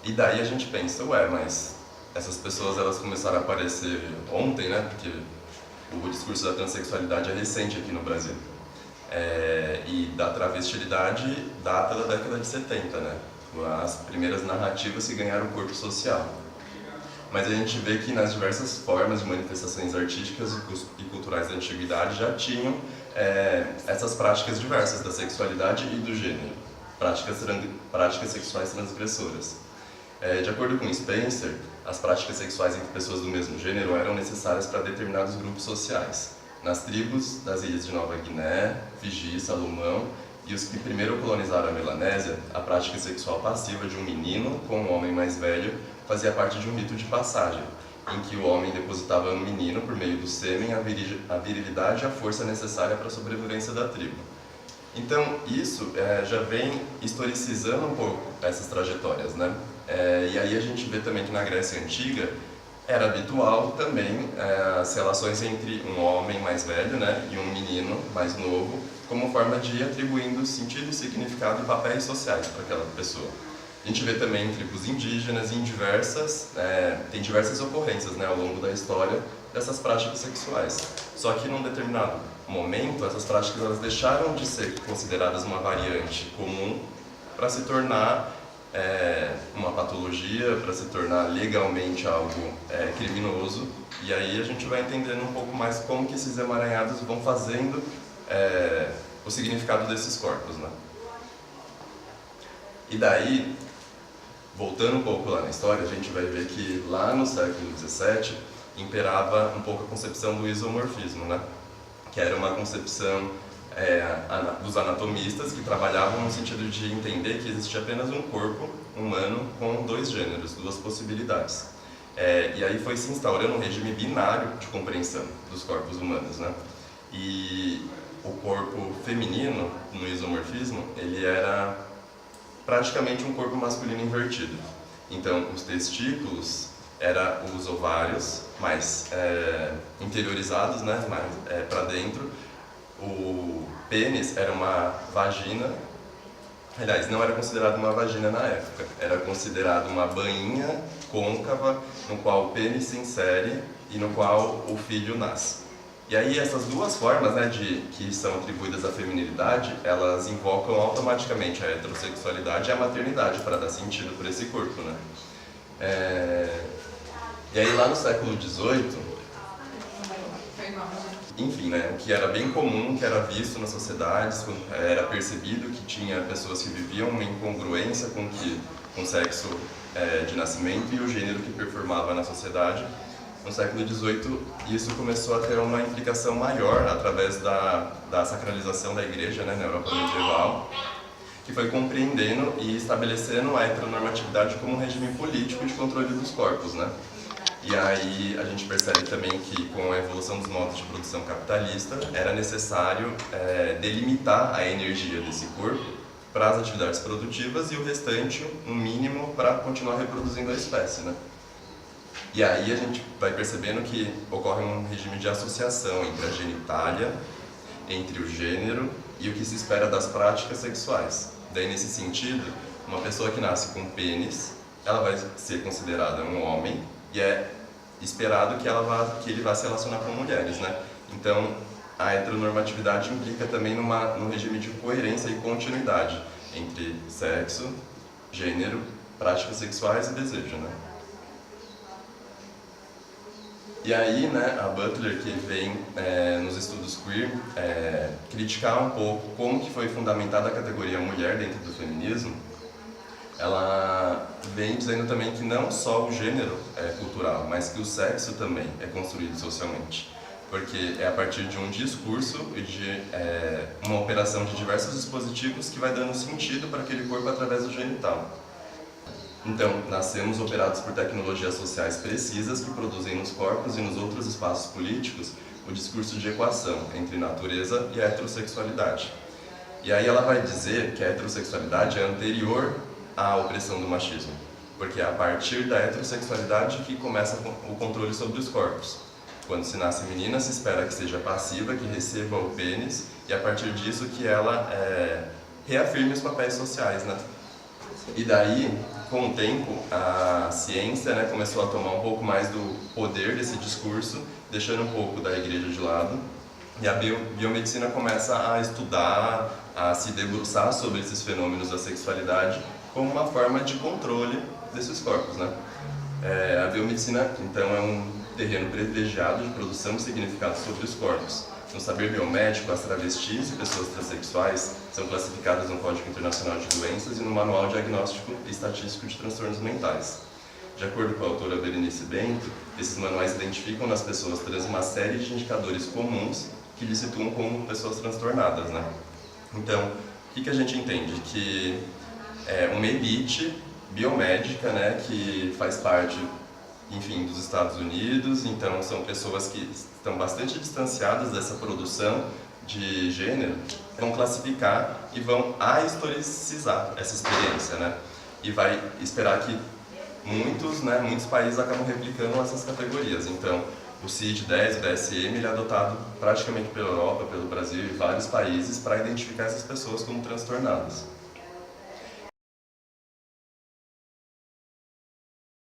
E daí a gente pensa, ué, mas essas pessoas elas começaram a aparecer ontem, né? Porque o discurso da transexualidade é recente aqui no Brasil. E da travestilidade data da década de 70, né? As primeiras narrativas que ganharam corpo social. Mas a gente vê que nas diversas formas de manifestações artísticas e culturais da antiguidade já tinham essas práticas diversas da sexualidade e do gênero, práticas sexuais transgressoras. De acordo com Spencer, as práticas sexuais entre pessoas do mesmo gênero eram necessárias para determinados grupos sociais. Nas tribos das ilhas de Nova Guiné, Fiji, Salomão e os que primeiro colonizaram a Melanésia, a prática sexual passiva de um menino com um homem mais velho fazia parte de um rito de passagem, em que o homem depositava no menino, por meio do sêmen, a virilidade e a força necessária para a sobrevivência da tribo. Então, isso já vem historicizando um pouco essas trajetórias, né? E aí a gente vê também que na Grécia Antiga era habitual também as relações entre um homem mais velho, né, e um menino mais novo, como forma de ir atribuindo sentido, significado e papéis sociais para aquela pessoa. A gente vê também em tribos indígenas e em tem diversas ocorrências, né, ao longo da história dessas práticas sexuais. Só que num determinado momento, essas práticas elas deixaram de ser consideradas uma variante comum para se tornar uma patologia, para se tornar legalmente algo criminoso. E aí a gente vai entendendo um pouco mais como que esses emaranhados vão fazendo o significado desses corpos, né? E daí, voltando um pouco lá na história, a gente vai ver que lá no século XVII imperava um pouco a concepção do isomorfismo, né? Que era uma concepção dos anatomistas que trabalhavam no sentido de entender que existia apenas um corpo humano com dois gêneros, duas possibilidades. E aí foi se instaurando um regime binário de compreensão dos corpos humanos, né? E o corpo feminino, no isomorfismo, ele era praticamente um corpo masculino invertido. Então, os testículos eram os ovários mais interiorizados, né, mais para dentro. O pênis era uma vagina, aliás, não era considerado uma vagina na época, era considerado uma bainha côncava no qual o pênis se insere e no qual o filho nasce. E aí essas duas formas, né, que são atribuídas à feminilidade, elas invocam automaticamente a heterossexualidade e a maternidade para dar sentido para esse corpo, né? E aí lá no século XVIII, enfim, né, o que era bem comum, que era visto nas sociedades, era percebido que tinha pessoas que viviam uma incongruência com o sexo de nascimento e o gênero que performava na sociedade. No século XVIII, isso começou a ter uma implicação maior através da sacralização da igreja, né, na Europa medieval, que foi compreendendo e estabelecendo a heteronormatividade como um regime político de controle dos corpos, né? E aí a gente percebe também que com a evolução dos modos de produção capitalista era necessário delimitar a energia desse corpo para as atividades produtivas e o restante, um mínimo, para continuar reproduzindo a espécie, né? E aí a gente vai percebendo que ocorre um regime de associação entre a genitália, entre o gênero e o que se espera das práticas sexuais. Daí, nesse sentido, uma pessoa que nasce com pênis, ela vai ser considerada um homem e é esperado que ele vá se relacionar com mulheres, né? Então, a heteronormatividade implica também num regime de coerência e continuidade entre sexo, gênero, práticas sexuais e desejo, né? E aí, né, a Butler, que vem nos estudos queer criticar um pouco como que foi fundamentada a categoria mulher dentro do feminismo, ela vem dizendo também que não só o gênero é cultural, mas que o sexo também é construído socialmente. Porque é a partir de um discurso e de uma operação de diversos dispositivos que vai dando sentido para aquele corpo através do genital. Então, nascemos operados por tecnologias sociais precisas que produzem nos corpos e nos outros espaços políticos o discurso de equação entre natureza e a heterossexualidade. E aí ela vai dizer que a heterossexualidade é anterior à opressão do machismo, porque é a partir da heterossexualidade que começa o controle sobre os corpos. Quando se nasce menina, se espera que seja passiva, que receba o pênis, e a partir disso que ela reafirme os papéis sociais, né? E daí, com o tempo, a ciência, né, começou a tomar um pouco mais do poder desse discurso, deixando um pouco da igreja de lado. E a biomedicina começa a estudar, a se debruçar sobre esses fenômenos da sexualidade como uma forma de controle desses corpos, né? A biomedicina, então, é um terreno privilegiado de produção de significados sobre os corpos. No saber biomédico, as travestis e pessoas transexuais são classificadas no Código Internacional de Doenças e no Manual Diagnóstico e Estatístico de Transtornos Mentais. De acordo com a autora Berenice Bento, esses manuais identificam nas pessoas trans uma série de indicadores comuns que lhes situam como pessoas transtornadas, né? Então, o que a gente entende? Que é uma elite biomédica, né, que faz parte, enfim, dos Estados Unidos, então são pessoas que estão bastante distanciadas dessa produção de gênero, vão classificar e vão ahistoricizar essa experiência, né? E vai esperar que muitos países acabam replicando essas categorias. Então, o CID-10, o DSM, ele é adotado praticamente pela Europa, pelo Brasil e vários países para identificar essas pessoas como transtornadas.